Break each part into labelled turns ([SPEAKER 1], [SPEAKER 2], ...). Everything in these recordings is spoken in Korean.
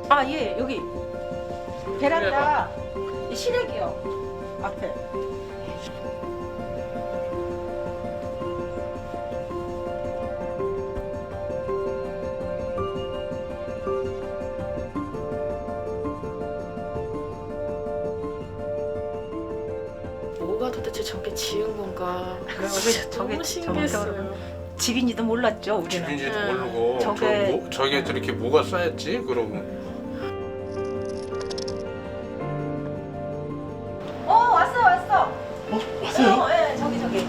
[SPEAKER 1] 아, 예, 여기 베란다 이 시래기요 앞에.
[SPEAKER 2] 뭐가 도대체 저게 지은 건가. 진짜
[SPEAKER 1] 저게
[SPEAKER 2] 너무 신기했어요.
[SPEAKER 1] 저게 집인지도 몰랐죠 우리는.
[SPEAKER 3] 집인지도
[SPEAKER 2] 네.
[SPEAKER 3] 모르고 저게 저렇게 뭐가 쌓였지? 그러고
[SPEAKER 1] 왔어.
[SPEAKER 4] 왔어요?
[SPEAKER 1] 예, 저기.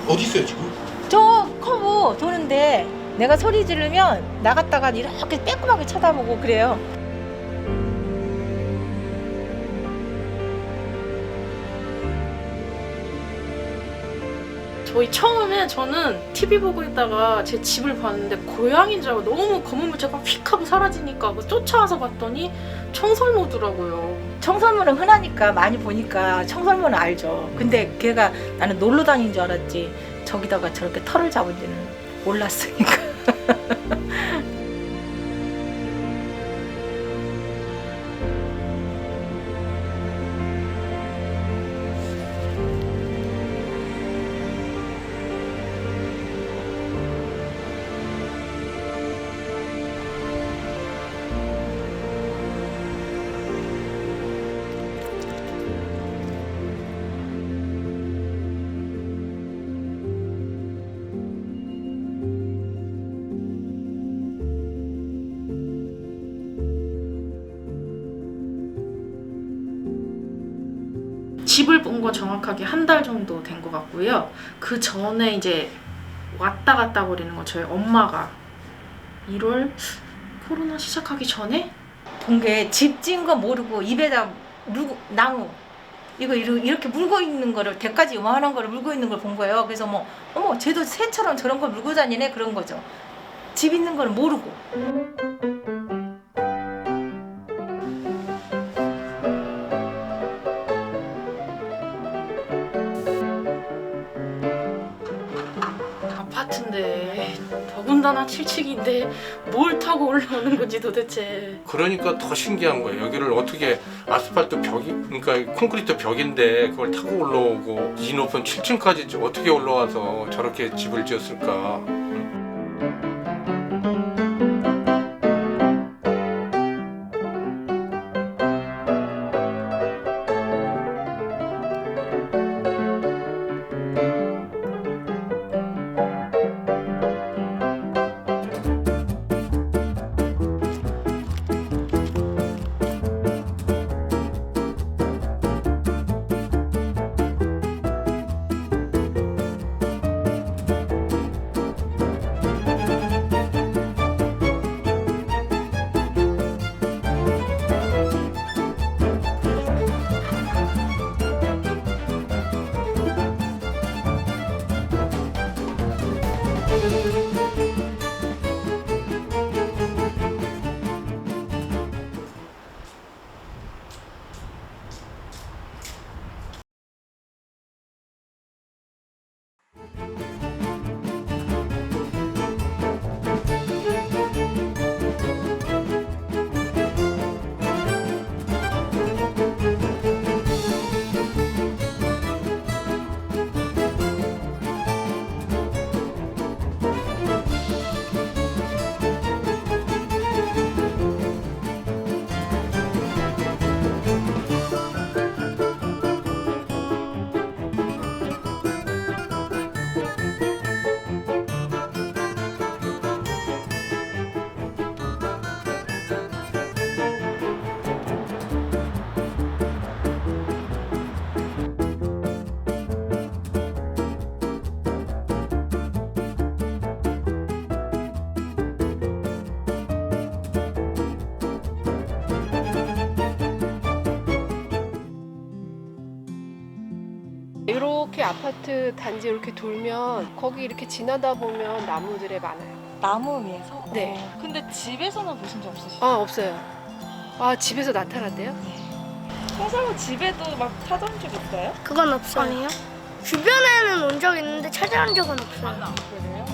[SPEAKER 4] 어디 있어요 지금?
[SPEAKER 1] 저 커브 도는데 내가 소리 지르면 나갔다가 이렇게 빼꼼하게 쳐다보고 그래요.
[SPEAKER 2] 저희 처음에 저는 TV 보고 있다가 제 집을 봤는데 고양이인 줄 알고 너무 검은 물체가 휙 하고 사라지니까 쫓아와서 봤더니 청설모더라고요.
[SPEAKER 1] 청설모는 흔하니까 많이 보니까 청설모는 알죠. 근데 걔가 나는 놀러 다닌 줄 알았지 저기다가 저렇게 털을 잡은지는 몰랐으니까.
[SPEAKER 2] 집을 본 건 정확하게 한 달 정도 된 것 같고요. 그 전에 이제 왔다 갔다 거리는 건 저희 엄마가 1월 코로나 시작하기 전에
[SPEAKER 1] 본 게 집 지은 거 모르고 입에다 물고 나무 이거 이렇게 물고 있는 거를 대까지 요만한 거를 물고 있는 걸 본 거예요. 그래서 뭐 어머 쟤도 새처럼 저런 걸 물고 다니네 그런 거죠. 집 있는 걸 모르고.
[SPEAKER 2] 아파트인데 더군다나 7층인데 뭘 타고 올라오는 건지 도대체.
[SPEAKER 3] 그러니까 더 신기한 거예요. 여기를 어떻게 아스팔트 벽이 그러니까 콘크리트 벽인데 그걸 타고 올라오고 이 높은 7층까지 어떻게 올라와서 저렇게 집을 지었을까?
[SPEAKER 5] 이렇게 아파트 단지 이렇게 돌면 거기 이렇게 지나다 보면 나무들이 많아요.
[SPEAKER 6] 나무 위에서?
[SPEAKER 5] 네.
[SPEAKER 6] 근데 집에서는 보신 적 없으시죠?
[SPEAKER 5] 아 없어요. 아 집에서 나타났대요?
[SPEAKER 6] 청설모 집에도 막 찾아온 적 있어요?
[SPEAKER 7] 그건 없어요. 아니요? 주변에는 온 적 있는데 찾아온 적은 없어요.
[SPEAKER 6] 그래요?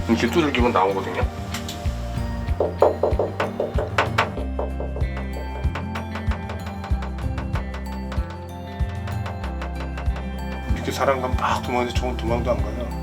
[SPEAKER 3] 이렇게 두들기면 나오거든요. 이렇게 사람 가면 막 도망가는데 저건 도망도 안 가요.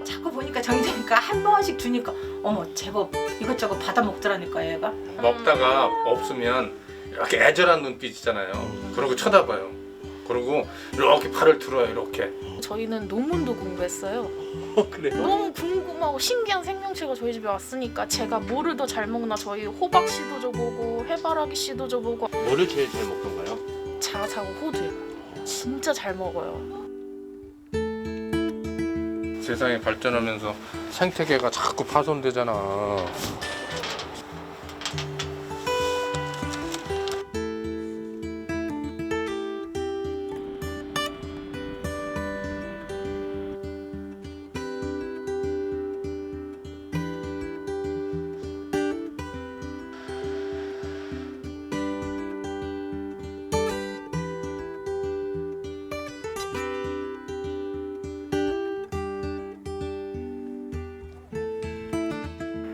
[SPEAKER 1] 자꾸 보니까 정이니까 한 번씩 주니까 어머 제법 이것저것 받아 먹더라니까 얘가.
[SPEAKER 3] 먹다가 없으면 이렇게 애절한 눈빛이잖아요. 그러고 쳐다봐요. 그리고 이렇게 팔을 들어요. 이렇게.
[SPEAKER 2] 저희는 논문도 공부했어요.
[SPEAKER 3] 그래요?
[SPEAKER 2] 너무 궁금하고 신기한 생명체가 저희 집에 왔으니까 제가 뭐를 더 잘 먹나 저희 호박 씨도 줘보고 해바라기 씨도 줘보고
[SPEAKER 4] 뭐를 제일 잘 먹던가요?
[SPEAKER 2] 자사고 호두요. 진짜 잘 먹어요.
[SPEAKER 3] 세상이 발전하면서 생태계가 자꾸 파손되잖아.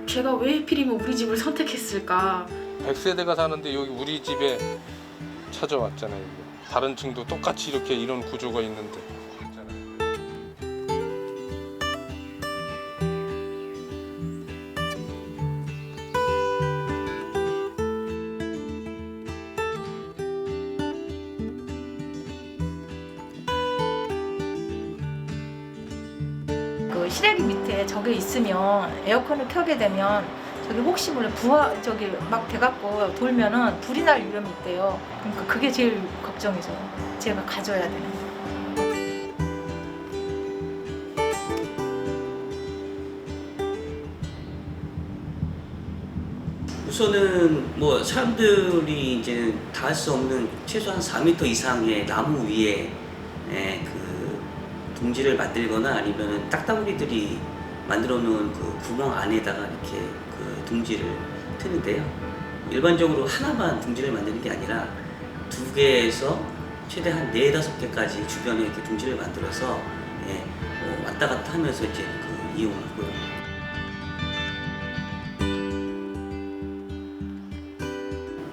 [SPEAKER 2] 걔가 왜 하필이면 우리 집을 선택했을까?
[SPEAKER 3] 100세대가 사는데 여기 우리 집에 찾아왔잖아요. 다른 층도 똑같이 이렇게 이런 구조가 있는데.
[SPEAKER 1] 그 시래기 밑에 저게 있으면 에어컨을 켜게 되면 저기 혹시 몰라 부하 저기 막 돼갖고 돌면은 불이 날 위험이 있대요. 그러니까 그게 제일 걱정이죠. 제가 가져야 되는 거.
[SPEAKER 8] 우선은 뭐 사람들이 이제 닿을 수 없는 최소한 4m 이상의 나무 위에 그 둥지를 만들거나 아니면 딱따구리들이 만들어 놓은 그 구멍 안에다가 이렇게 그 둥지를 트는데요. 일반적으로 하나만 둥지를 만드는 게 아니라 2개에서 최대 한 4-5개까지 주변에 이렇게 둥지를 만들어서 왔다 갔다 하면서 이제 그 이용하고요.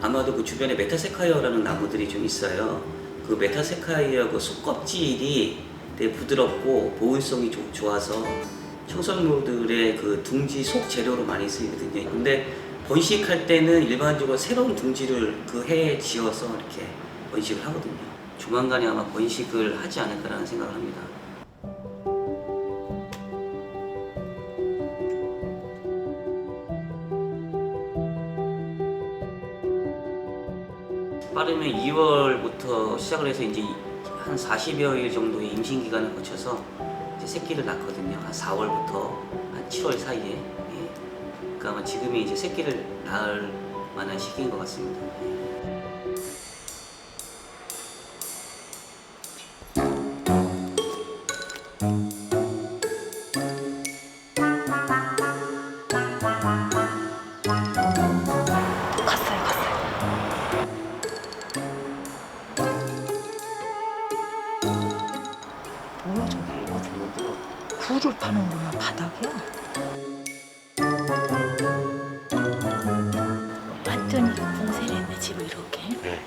[SPEAKER 8] 아마도 그 주변에 메타세카이어라는 나무들이 좀 있어요. 그 메타세카이어 그 속껍질이 되게 부드럽고 보온성이 좋아서 청설모들의 그 둥지 속 재료로 많이 쓰이거든요. 근데 번식할 때는 일반적으로 새로운 둥지를 그 해에 지어서 이렇게 번식을 하거든요. 조만간에 아마 번식을 하지 않을까라는 생각을 합니다. 빠르면 2월부터 시작을 해서 이제 한 40여일 정도의 임신 기간을 거쳐서 이제 새끼를 낳거든요. 한 4월부터 한 7월 사이에. 예. 그러니까 아마 지금이 이제 새끼를 낳을 만한 시기인 것 같습니다.
[SPEAKER 1] 뭐야 저게 굴을 파는구나 바닥에. 완전히 봉쇄를 했네 집을 이렇게.
[SPEAKER 4] 네.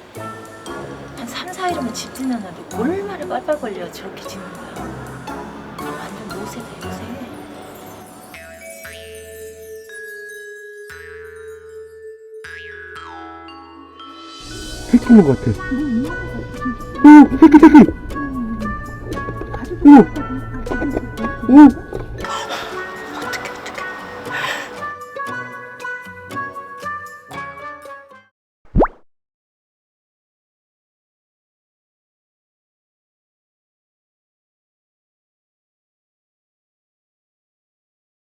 [SPEAKER 1] 한 3-4일이면 집 짓는 날도 얼마나 빨빨 걸려 저렇게 짓는 거야. 완전 요새다 요새.
[SPEAKER 4] 새끼인 것 같아. 오, 새끼. 오, 오.